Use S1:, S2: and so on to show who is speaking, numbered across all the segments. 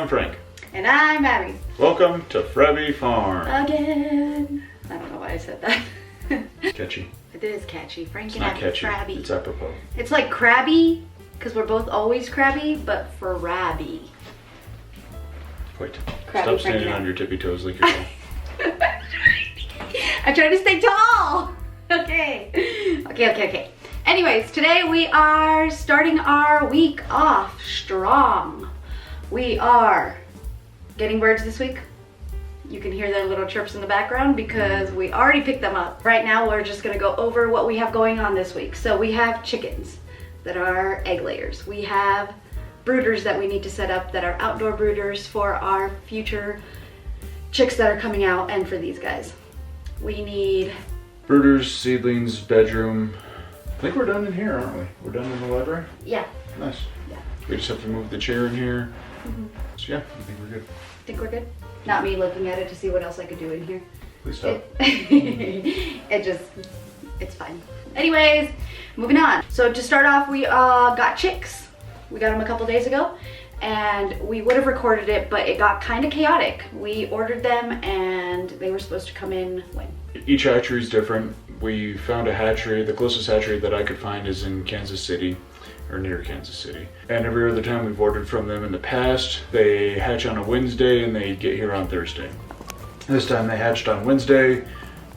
S1: Frank.
S2: And I'm Abby.
S1: Welcome to Frabby Farm.
S2: Again. I don't know why I said that.
S1: Catchy.
S2: It is catchy. Frank
S1: It's
S2: and
S1: not
S2: Abby,
S1: catchy.
S2: Frabby.
S1: It's apropos.
S2: It's like crabby, because we're both always crabby, but for Rabby.
S1: Wait.
S2: Crabby,
S1: Stop
S2: Frank,
S1: standing
S2: and
S1: on your tippy toes like you're tall.
S2: I'm trying to stay tall. Okay. Anyways, today we are starting our week off strong. We are getting birds this week. You can hear their little chirps in the background because we already picked them up. Right now we're just gonna go over what we have going on this week. So we have chickens that are egg layers. We have brooders that we need to set up that are outdoor brooders for our future chicks that are coming out and for these guys. We need
S1: Brooders, seedlings, bedroom. I think we're done in here, aren't we? We're done in the library?
S2: Yeah.
S1: Nice.
S2: Yeah.
S1: We just have to move the chair in here.
S2: Mm-hmm.
S1: So yeah, I think we're good.
S2: Think we're good? Not me looking at it to see what else I could do in here.
S1: Please stop.
S2: It's fine. Anyways, moving on. So to start off, we got chicks. We got them a couple days ago and we would have recorded it, but it got kind of chaotic. We ordered them and they were supposed to come in when?
S1: Each hatchery is different. We found a hatchery. The closest hatchery that I could find is in Kansas City, or near Kansas City. And every other time we've ordered from them in the past, they hatch on a Wednesday and they get here on Thursday. This time they hatched on Wednesday.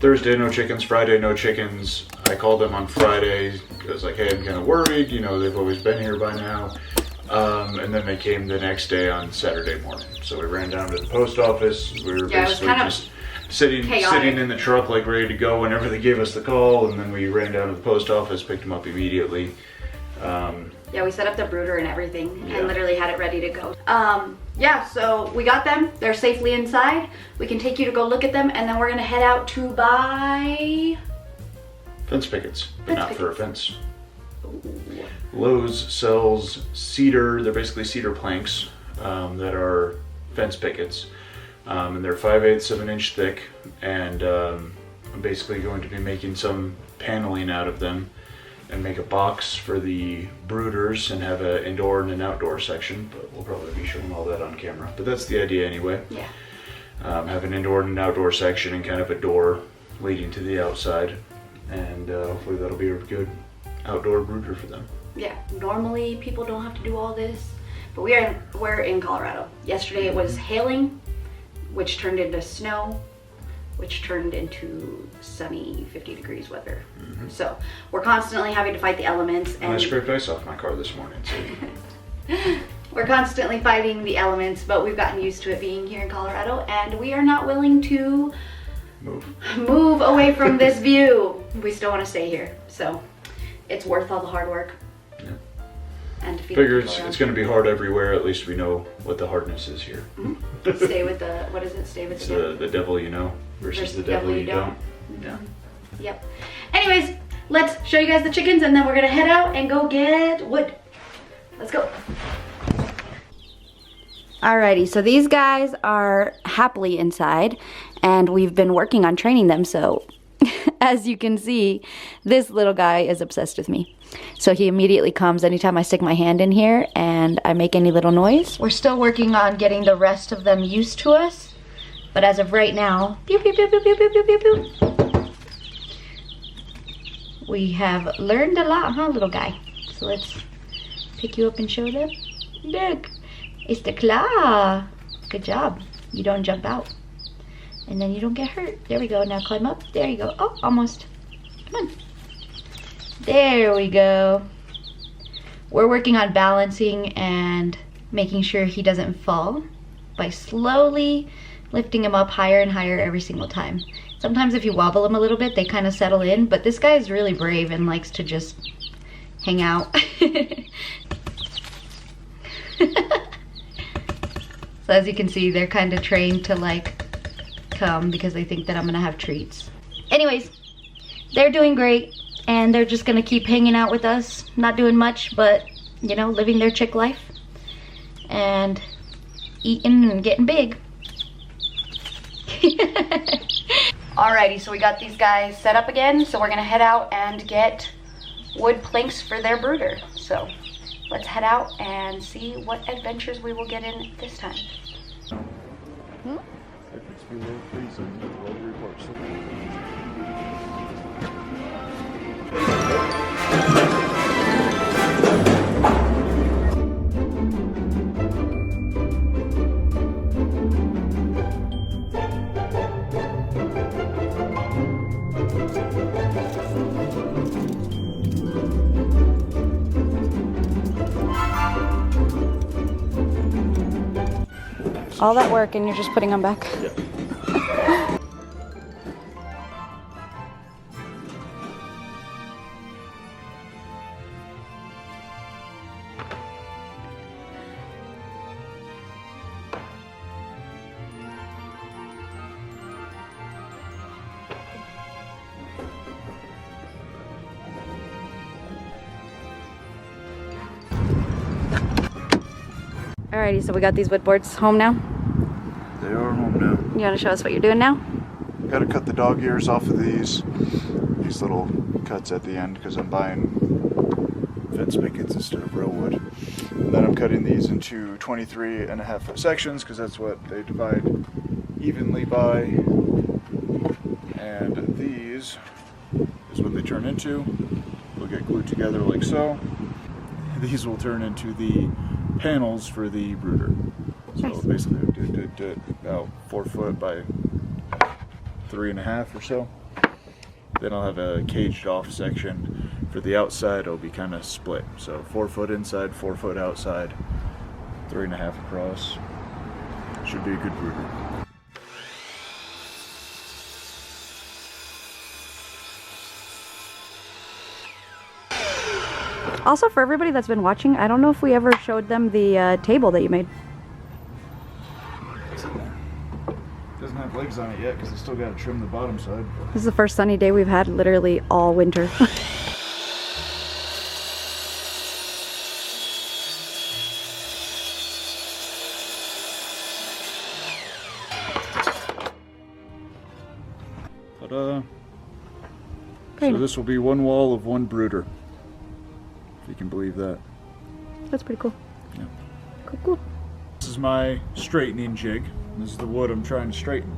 S1: Thursday, no chickens. Friday, no chickens. I called them on Friday. I was like, hey, I'm kind of worried. You know, they've always been here by now. And then they came the next day on Saturday morning. So we ran down to the post office. We were basically just sitting in the truck like ready to go whenever they gave us the call. And then we ran down to the post office, picked them up immediately.
S2: Yeah, we set up the brooder and everything and literally had it ready to go. Yeah, so we got them. They're safely inside. We can take you to go look at them and then we're gonna head out to buy
S1: fence pickets, but not for a fence. Lowe's sells cedar, they're basically cedar planks that are fence pickets. And they're 5/8 of an inch thick, and I'm basically going to be making some paneling out of them and make a box for the brooders and have an indoor and an outdoor section, but we'll probably be showing all that on camera. But that's the idea anyway.
S2: Yeah.
S1: Have an indoor and an outdoor section and kind of a door leading to the outside, and hopefully that'll be a good outdoor brooder for them.
S2: Yeah, normally people don't have to do all this, but we're in Colorado. Yesterday it was hailing, which turned into snow, which turned into sunny 50 degrees weather. Mm-hmm. So we're constantly having to fight the elements.
S1: And I scraped ice off my car this morning. So.
S2: We're constantly fighting the elements, but we've gotten used to it being here in Colorado, and we are not willing to move away from this view. We still want to stay here, so it's worth all the hard work.
S1: Yeah.
S2: And to feed
S1: figure it's going to be hard everywhere. At least we know what the hardness is here.
S2: Mm-hmm. Stay with the, what is it? Stay with
S1: the devil you know versus the devil you don't. Yeah.
S2: Yep. Anyways, let's show you guys the chickens and then we're going to head out and go get wood. Let's go. Alrighty, so these guys are happily inside and we've been working on training them, so as you can see, this little guy is obsessed with me. So he immediately comes anytime I stick my hand in here and I make any little noise. We're still working on getting the rest of them used to us, but as of right now, pew, pew, pew, pew, pew, pew, pew, pew, pew. We have learned a lot, huh, little guy? So let's pick you up and show them. Look, it's the claw. Good job. You don't jump out. And then you don't get hurt. There we go. Now climb up. There you go. Oh, almost. Come on. There we go. We're working on balancing and making sure he doesn't fall by slowly lifting him up higher and higher every single time. Sometimes if you wobble him a little bit, they kind of settle in, but this guy is really brave and likes to just hang out. So as you can see, they're kind of trained to like come because they think that I'm gonna have treats. Anyways, they're doing great and they're just gonna keep hanging out with us, not doing much, but you know, living their chick life and eating and getting big. Alrighty, so we got these guys set up again, so we're gonna head out and get wood planks for their brooder. So let's head out and see what adventures we will get in this time. Hmm?
S1: If it's below freezing, we'll report.
S2: All that work and you're just putting them back.
S1: Yeah.
S2: Alrighty, so we got these wood boards home now.
S1: They are home now.
S2: You want to show us what you're doing now?
S1: Got to cut the dog ears off of these little cuts at the end because I'm buying fence pickets instead of real wood. And then I'm cutting these into 23.5 foot sections because that's what they divide evenly by. And these is what they turn into. They'll get glued together like so. These will turn into the panels for the brooder. So
S2: Nice.
S1: basically about 4 foot by 3.5 or so. Then I'll have a caged off section for the outside. It'll be kind of split. So 4 foot inside, 4 foot outside, 3.5 across. Should be a good brooder.
S2: Also, for everybody that's been watching, I don't know if we ever showed them the table that you made.
S1: It's in there. Doesn't have legs on it yet because I still got to trim the bottom side.
S2: This is the first sunny day we've had literally all winter.
S1: Ta-da!
S2: Very
S1: So
S2: nice.
S1: this will be one wall of one brooder. If you can believe that.
S2: That's pretty cool.
S1: Yeah.
S2: Cool, cool.
S1: This is my straightening jig. This is the wood I'm trying to straighten.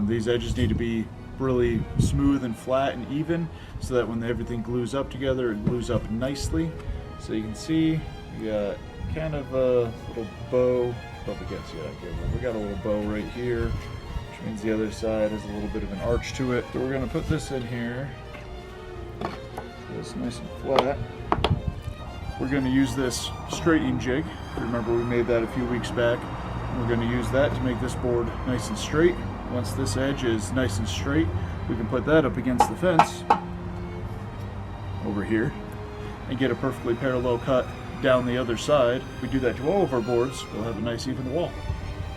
S1: These edges need to be really smooth and flat and even so that when everything glues up together, it glues up nicely. So you can see we got kind of a little bow. Probably can't see it out here, but we got a little bow right here, which means the other side has a little bit of an arch to it. So we're going to put this in here. So it's nice and flat. We're going to use this straightening jig. Remember we made that a few weeks back. We're going to use that to make this board nice and straight. Once this edge is nice and straight, we can put that up against the fence over here and get a perfectly parallel cut down the other side. If we do that to all of our boards, we'll have a nice even wall.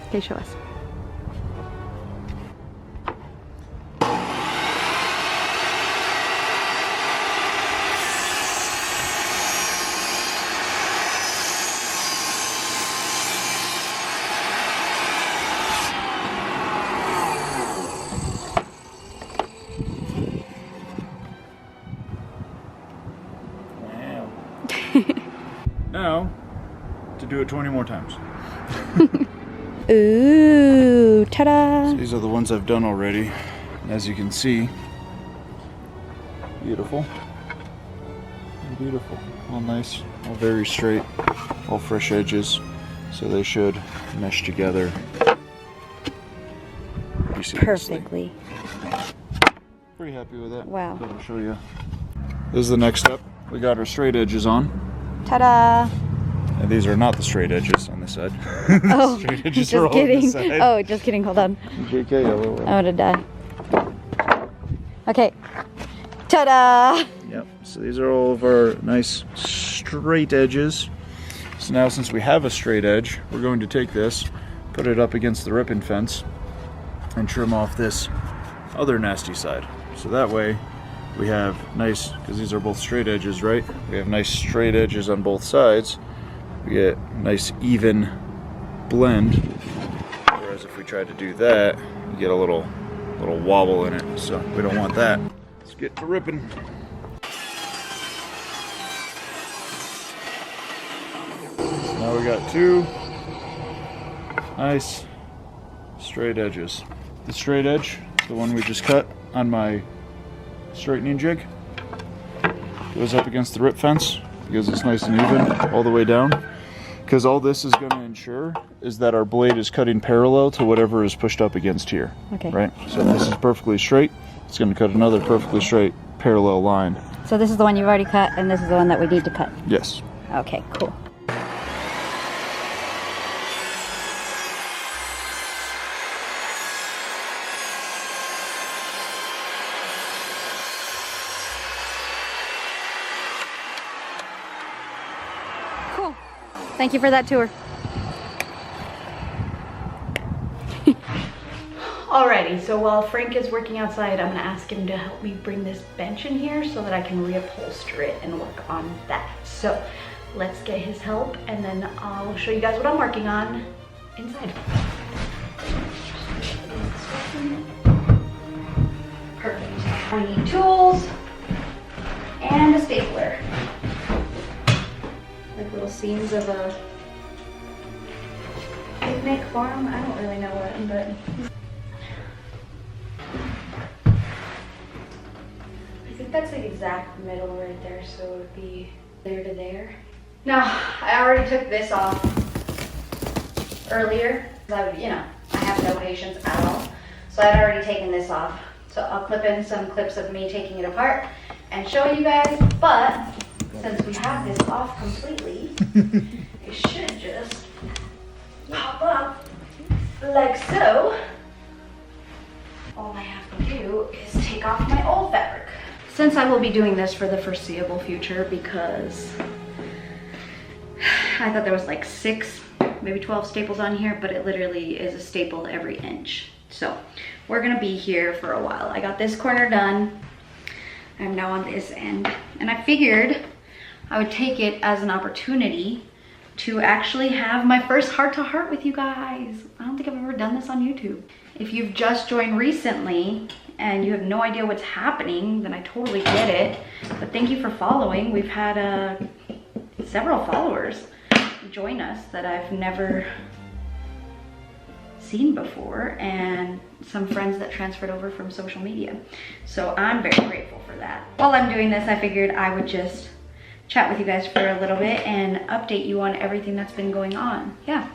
S2: Okay, show us.
S1: Now, to do it 20 more times.
S2: Ooh, ta-da!
S1: So these are the ones I've done already. As you can see, beautiful. Beautiful. All nice, all very straight, all fresh edges. So they should mesh together pretty seamlessly.
S2: Perfectly.
S1: Pretty happy with that.
S2: Wow.
S1: I'll show you. This is the next step. We got our straight edges on.
S2: Ta-da!
S1: And these are not the straight edges on this side.
S2: Oh,
S1: straight edges
S2: just
S1: are all on
S2: kidding.
S1: this side.
S2: Oh, just kidding. Hold on.
S1: JK, LOL.
S2: I want to die. Okay. Ta-da!
S1: Yep, so these are all of our nice straight edges. So now since we have a straight edge, we're going to take this, put it up against the ripping fence, and trim off this other nasty side. So that way we have nice, because these are both straight edges, right? We have nice straight edges on both sides. We get nice even blend. Whereas if we try to do that, you get a little wobble in it. So we don't want that. Let's get to ripping. we got two nice straight edges. The straight edge, the one we just cut on my straightening jig, goes up against the rip fence because it's nice and even all the way down. Because all this is going to ensure is that our blade is cutting parallel to whatever is pushed up against here.
S2: Okay.
S1: Right? So if this is perfectly straight, it's going to cut another perfectly straight parallel line.
S2: So this is the one you've already cut, and this is the one that we need to cut.
S1: Yes.
S2: Okay, cool. Cool. Thank you for that tour. Alrighty, so while Frank is working outside, I'm gonna ask him to help me bring this bench in here so that I can reupholster it and work on that. So let's get his help and then I'll show you guys what I'm working on inside. Perfect. We need tools and a stapler. Like little scenes of a picnic farm. I don't really know what, but I think that's the exact middle right there, so it would be there to there. Now, I already took this off earlier. I have no patience at all. So I'd already taken this off. So I'll clip in some clips of me taking it apart and show you guys. But since we have this off completely, it should just pop up like so. All I have to do is take off my old fabric. Since I will be doing this for the foreseeable future because I thought there was like 6, maybe 12 staples on here, but it literally is a staple every inch. So we're gonna be here for a while. I got this corner done. I'm now on this end. And I figured I would take it as an opportunity to actually have my first heart-to-heart with you guys. I don't think I've ever done this on YouTube. If you've just joined recently and you have no idea what's happening, then I totally get it. But thank you for following. We've had several followers join us that I've never seen before, and some friends that transferred over from social media. So I'm very grateful for that. While I'm doing this, I figured I would just chat with you guys for a little bit and update you on everything that's been going on. Yeah,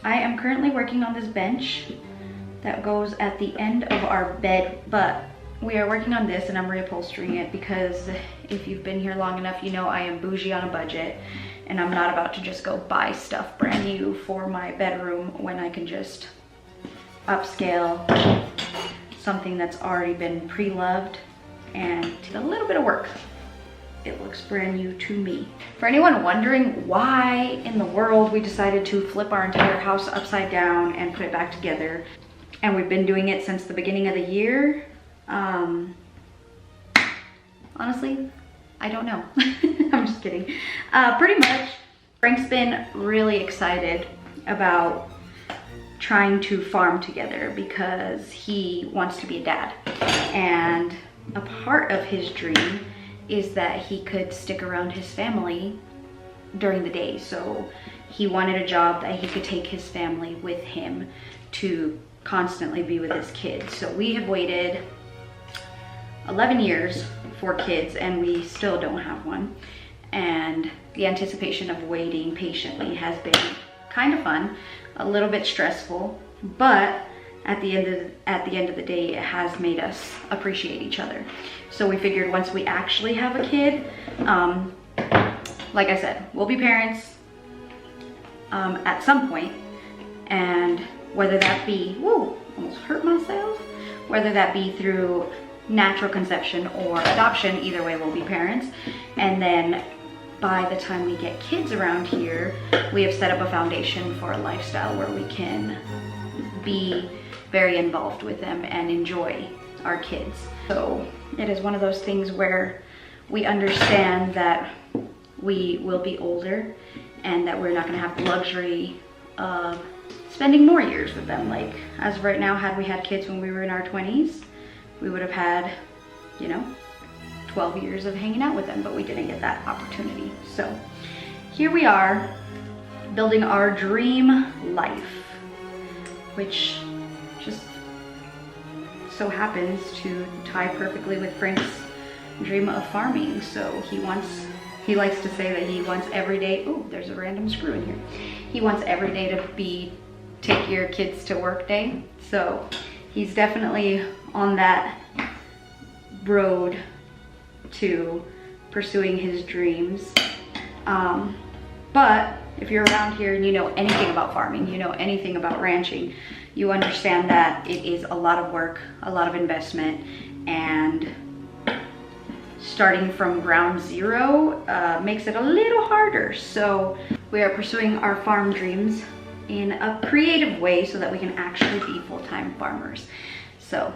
S2: I am currently working on this bench that goes at the end of our bed, but we are working on this and I'm reupholstering it because if you've been here long enough, you know I am bougie on a budget and I'm not about to just go buy stuff brand new for my bedroom when I can just upscale something that's already been pre-loved and a little bit of work. It looks brand new to me. For anyone wondering why in the world we decided to flip our entire house upside down and put it back together, and we've been doing it since the beginning of the year, honestly, I don't know. I'm just kidding. Pretty much, Frank's been really excited about trying to farm together because he wants to be a dad. And a part of his dream is that he could stick around his family during the day. So he wanted a job that he could take his family with him to constantly be with his kids. So we have waited 11 years for kids and we still don't have one. And the anticipation of waiting patiently has been kind of fun, a little bit stressful, but at the end of the day, it has made us appreciate each other. So we figured once we actually have a kid, like I said, we'll be parents at some point, and whether that be, whoa, almost hurt myself, whether that be through natural conception or adoption, either way we'll be parents. And then by the time we get kids around here, we have set up a foundation for a lifestyle where we can be very involved with them and enjoy our kids. So it is one of those things where we understand that we will be older and that we're not gonna have the luxury of spending more years with them. Like as of right now, had we had kids when we were in our 20s, we would have had, 12 years of hanging out with them, but we didn't get that opportunity. So here we are, building our dream life, which just so happens to tie perfectly with Frank's dream of farming. So he likes to say that he wants every day, oh, there's a random screw in here. He wants every day to be take your kids to work day. So he's definitely on that road to pursuing his dreams. But if you're around here and you know anything about farming, you know anything about ranching, you understand that it is a lot of work, a lot of investment, and starting from ground zero makes it a little harder. So we are pursuing our farm dreams in a creative way so that we can actually be full-time farmers. So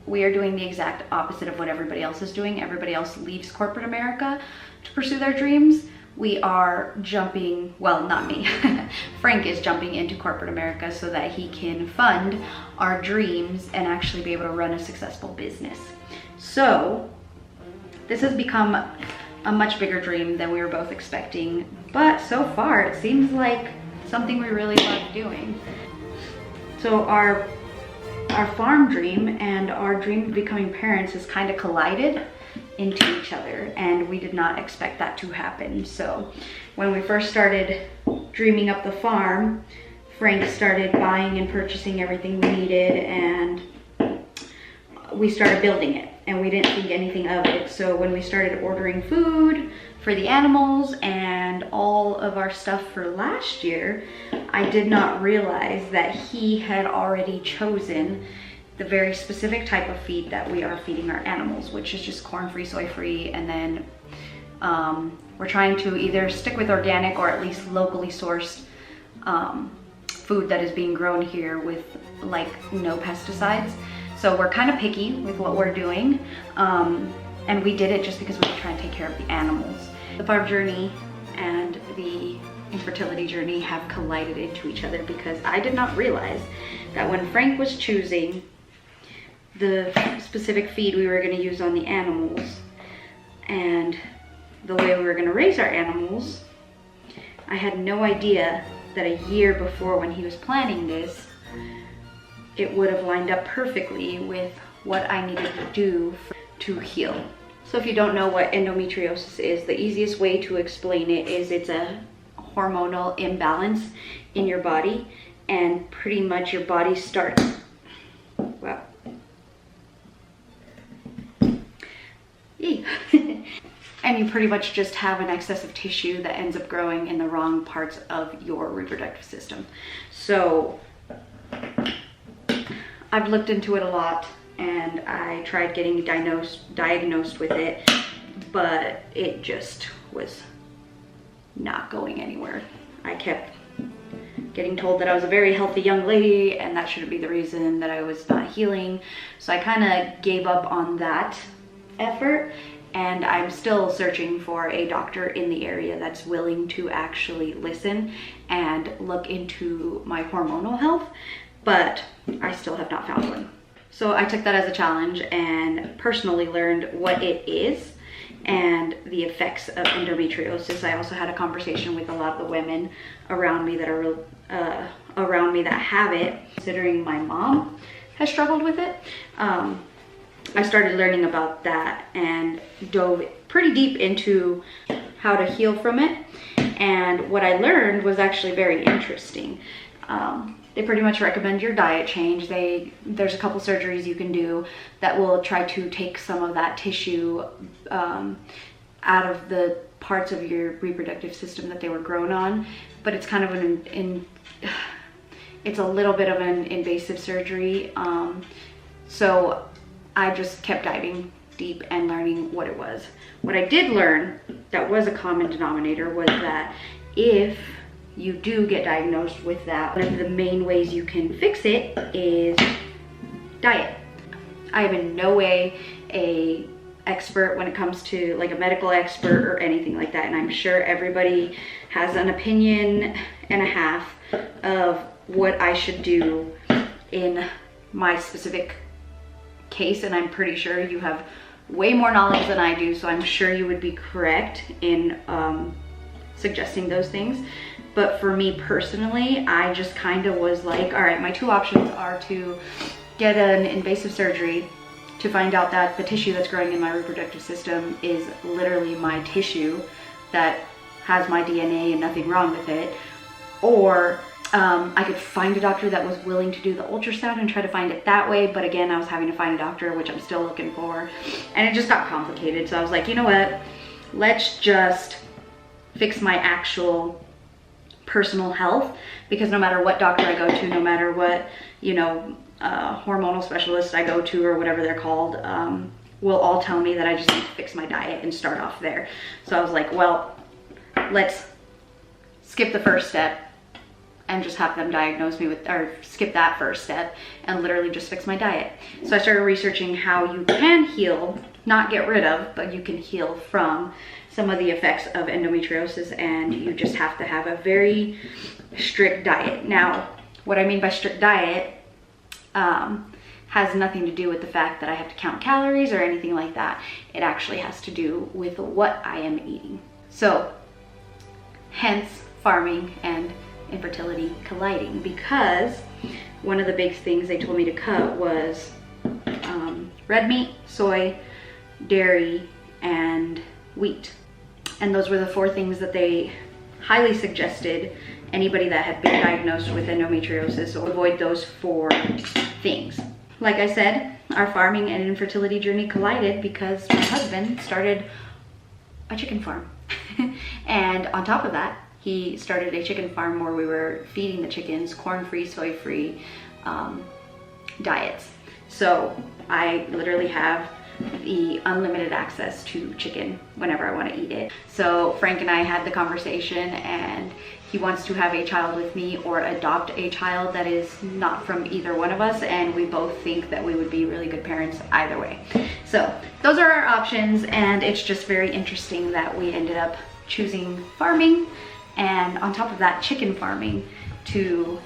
S2: we are doing the exact opposite of what everybody else is doing. Everybody else leaves corporate America to pursue their dreams. We are jumping, well, not me, Frank is jumping into corporate America so that he can fund our dreams and actually be able to run a successful business. So this has become a much bigger dream than we were both expecting, but so far it seems like something we really love doing. So our farm dream and our dream of becoming parents has kind of collided into each other, and we did not expect that to happen. So when we first started dreaming up the farm, Frank started buying and purchasing everything we needed, and we started building it, and we didn't think anything of it. So when we started ordering food for the animals and all of our stuff for last year, I did not realize that he had already chosen the very specific type of feed that we are feeding our animals, which is just corn-free, soy-free, and then we're trying to either stick with organic or at least locally sourced food that is being grown here with like no pesticides. So we're kind of picky with what we're doing, and we did it just because we were trying to take care of the animals. The farm journey and the infertility journey have collided into each other because I did not realize that when Frank was choosing the specific feed we were going to use on the animals and the way we were going to raise our animals, I had no idea that a year before when he was planning this, it would have lined up perfectly with what I needed to do to heal. So if you don't know what endometriosis is, the easiest way to explain it is it's a hormonal imbalance in your body, and pretty much your body starts, wow. And you pretty much just have an excess of tissue that ends up growing in the wrong parts of your reproductive system. So I've looked into it a lot, and I tried getting diagnosed with it, but it just was not going anywhere. I kept getting told that I was a very healthy young lady and that shouldn't be the reason that I was not healing. So I kind of gave up on that effort, and I'm still searching for a doctor in the area that's willing to actually listen and look into my hormonal health, but I still have not found one. So I took that as a challenge and personally learned what it is and the effects of endometriosis. I also had a conversation with a lot of the women around me that are that have it, considering my mom has struggled with it. I started learning about that and dove pretty deep into how to heal from it. And what I learned was actually very interesting. They pretty much recommend your diet change. There's a couple surgeries you can do that will try to take some of that tissue out of the parts of your reproductive system that they were grown on. But it's kind of it's a little bit of an invasive surgery. So I just kept diving deep and learning what it was. What I did learn that was a common denominator was that if you do get diagnosed with that, one of the main ways you can fix it is diet. I am in no way a expert when it comes to like a medical expert or anything like that, and I'm sure everybody has an opinion and a half of what I should do in my specific case, and I'm pretty sure you have way more knowledge than I do, so I'm sure you would be correct in suggesting those things. But for me personally, I just kind of was like, all right, my two options are to get an invasive surgery to find out that the tissue that's growing in my reproductive system is literally my tissue that has my DNA and nothing wrong with it, or I could find a doctor that was willing to do the ultrasound and try to find it that way. But again, I was having to find a doctor, which I'm still looking for, and it just got complicated. So I was like, you know what, let's just fix my actual personal health, because no matter what doctor I go to, no matter what, you know, hormonal specialist I go to, or whatever they're called, will all tell me that I just need to fix my diet and start off there. So I was like, well, let's skip the first step and just have them diagnose me with, or skip that first step and literally just fix my diet. So I started researching how you can heal, not get rid of, but you can heal from some of the effects of endometriosis, and you just have to have a very strict diet. Now, what I mean by strict diet has nothing to do with the fact that I have to count calories or anything like that. It actually has to do with what I am eating. So, hence farming and infertility colliding, because one of the big things they told me to cut was red meat, soy, dairy, and wheat. And those were the 4 things that they highly suggested anybody that had been diagnosed with endometriosis to avoid those 4 things. Like I said, our farming and infertility journey collided because my husband started a chicken farm. And on top of that, he started a chicken farm where we were feeding the chickens corn-free, soy-free diets. So I literally have the unlimited access to chicken whenever I want to eat it. So Frank and I had the conversation, and he wants to have a child with me or adopt a child that is not from either one of us, and we both think that we would be really good parents either way. So those are our options, and it's just very interesting that we ended up choosing farming, and on top of that, chicken farming to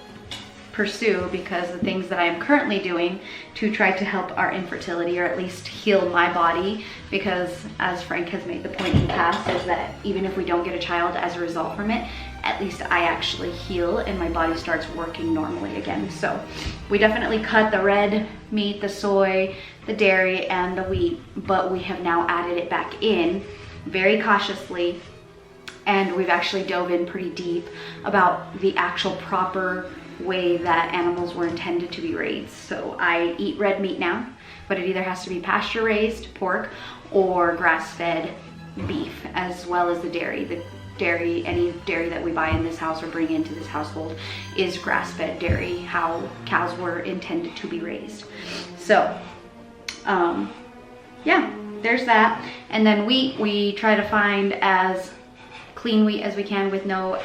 S2: pursue, because the things that I am currently doing to try to help our infertility, or at least heal my body, because as Frank has made the point in the past, is that even if we don't get a child as a result from it, at least I actually heal and my body starts working normally again. So we definitely cut the red meat, the soy, the dairy, and the wheat, but we have now added it back in very cautiously, and we've actually dove in pretty deep about the actual proper way that animals were intended to be raised. So I eat red meat now, but it either has to be pasture raised pork or grass-fed beef, as well as the dairy. The dairy, any dairy that we buy in this house or bring into this household, is grass-fed dairy, how cows were intended to be raised. So yeah, there's that. And then wheat, we try to find as clean wheat as we can with no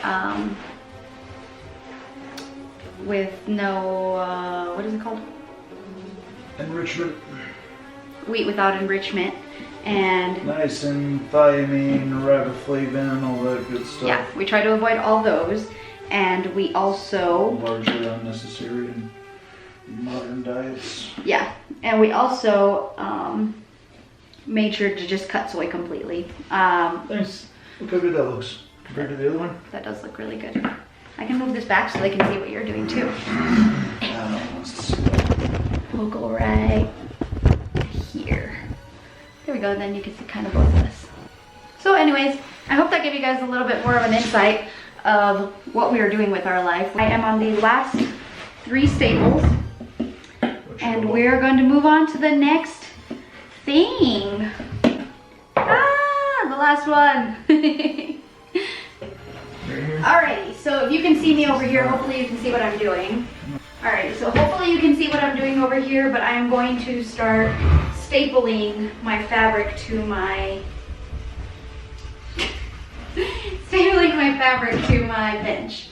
S2: what is it called?
S1: Enrichment.
S2: Wheat without enrichment. And
S1: nice and thiamine, riboflavin, all that good stuff.
S2: Yeah, we try to avoid all those. And we also...
S1: largely unnecessary in modern diets.
S2: Yeah, and we also made sure to just cut soy completely.
S1: Nice. Look how good that looks compared to the other one.
S2: That does look really good. I can move this back so they can see what you're doing too. We'll go right here. There we go, then you can see kind of both of us. So anyways, I hope that gave you guys a little bit more of an insight of what we are doing with our life. I am on the last 3 staples, and we're going to move on to the next thing. The last one. Alrighty, so if you can see me over here, hopefully you can see what I'm doing. Alright, so hopefully you can see what I'm doing over here, but I am going to start stapling my fabric to my bench.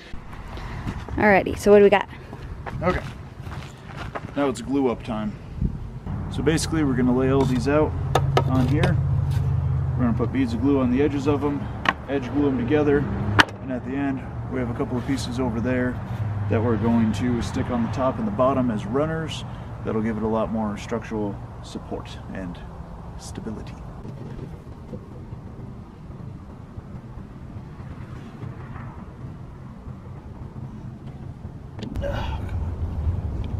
S2: Alrighty, so what do we got?
S1: Okay. Now it's glue up time. So basically we're going to lay all these out on here. We're going to put beads of glue on the edges of them, edge glue them together, and at the end we have a couple of pieces over there that we're going to stick on the top and the bottom as runners. That'll give it a lot more structural support and stability.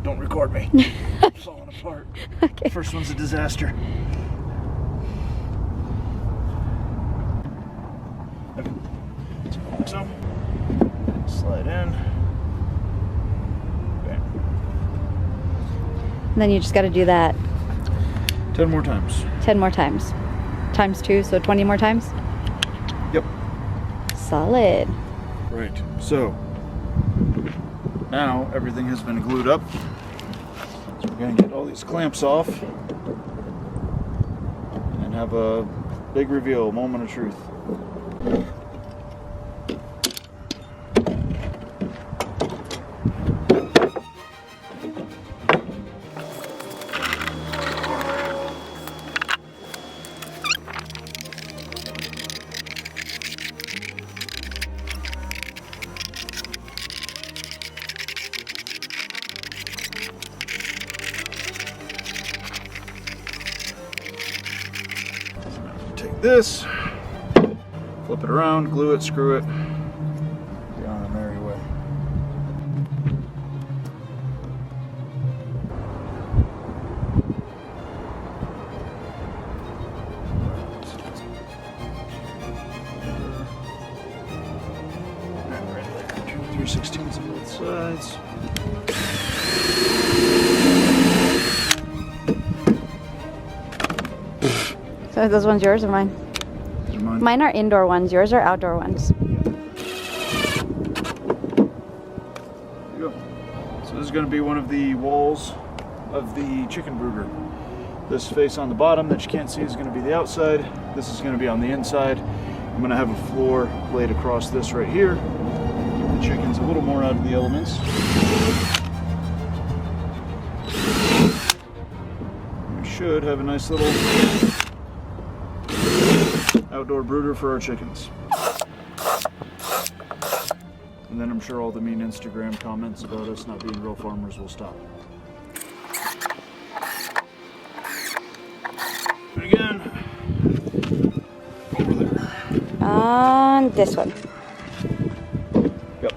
S1: Don't record me. I'm falling apart.
S2: Okay.
S1: First one's a disaster. Okay. So, slide in. Bam.
S2: And then you just got to do that
S1: 10 more times.
S2: 10 more times. Times 2, so 20 more times?
S1: Yep.
S2: Solid.
S1: Right. So, now everything has been glued up. So we're going to get all these clamps off and have a big reveal, moment of truth. Take this, flip it around, glue it, screw it, be on a merry way. And right there, 3/16 on both sides.
S2: So those ones yours or mine?
S1: Mine.
S2: Mine are indoor ones. Yours are outdoor ones.
S1: There you go. So this is going to be one of the walls of the chicken brooder. This face on the bottom that you can't see is going to be the outside. This is going to be on the inside. I'm going to have a floor laid across this right here. Keep the chickens a little more out of the elements. We should have a nice little outdoor brooder for our chickens. And then I'm sure all the mean Instagram comments about us not being real farmers will stop. And again, over there.
S2: On this one.
S1: Yep.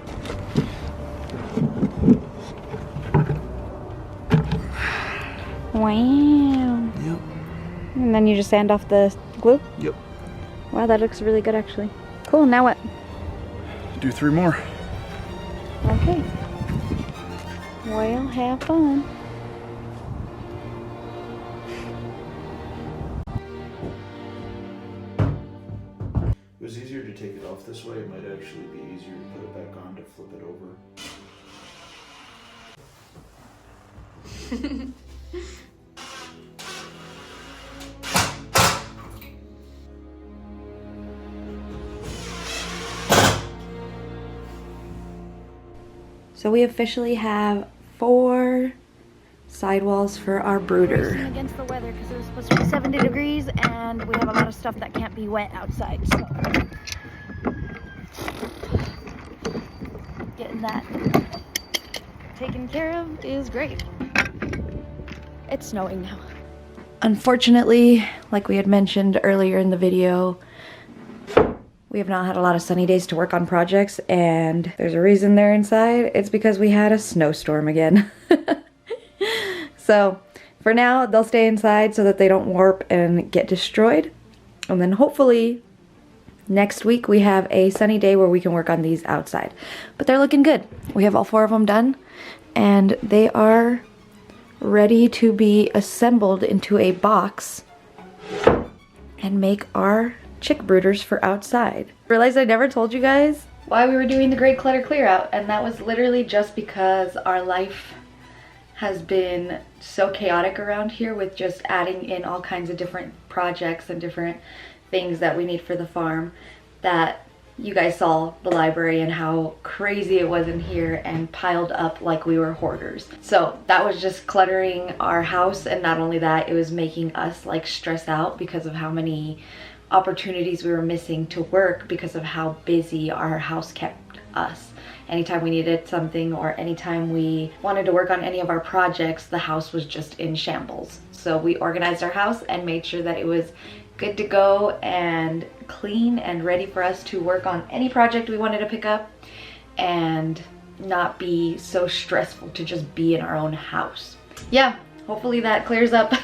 S2: Wow.
S1: Yep.
S2: And then you just sand off the glue?
S1: Yep.
S2: Wow, that looks really good actually. Cool, now what?
S1: Do 3 more.
S2: Okay. Well, have fun.
S1: It was easier to take it off this way. It might actually be easier to put it back on to flip it over.
S2: So we officially have 4 sidewalls for our brooder.
S3: Against the weather because it was supposed to be 70 degrees and we have a lot of stuff that can't be wet outside, so getting that taken care of is great. It's snowing now.
S2: Unfortunately, like we had mentioned earlier in the video, we have not had a lot of sunny days to work on projects, and there's a reason they're inside. It's because we had a snowstorm again. So for now, they'll stay inside so that they don't warp and get destroyed. And then hopefully next week we have a sunny day where we can work on these outside. But they're looking good. We have all 4 of them done, and they are ready to be assembled into a box and make our chick brooders for outside. Realized I never told you guys why we were doing the Great Clutter Clear Out, and that was literally just because our life has been so chaotic around here with just adding in all kinds of different projects and different things that we need for the farm, that you guys saw the library and how crazy it was in here and piled up like we were hoarders. So that was just cluttering our house, and not only that, it was making us like stress out because of how many opportunities we were missing to work because of how busy our house kept us. Anytime we needed something or anytime we wanted to work on any of our projects, the house was just in shambles. So we organized our house and made sure that it was good to go and clean and ready for us to work on any project we wanted to pick up. And not be so stressful to just be in our own house. Yeah, hopefully that clears up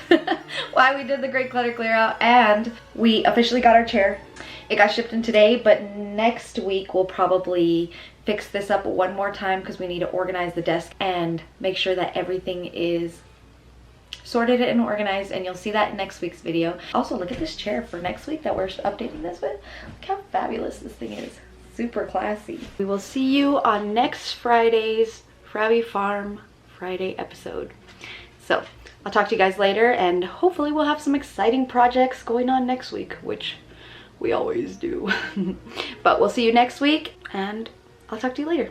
S2: why we did the great clutter clear out. And we officially got our chair. It got shipped in today, but next week we'll probably fix this up one more time because we need to organize the desk and make sure that everything is sorted and organized, and you'll see that in next week's video. Also, look at this chair for next week that we're updating this with. Look how fabulous this thing is. Super classy. We will see you on next Friday's Frowby Farm Friday episode. So I'll talk to you guys later, and hopefully we'll have some exciting projects going on next week, which we always do. But we'll see you next week, and I'll talk to you later.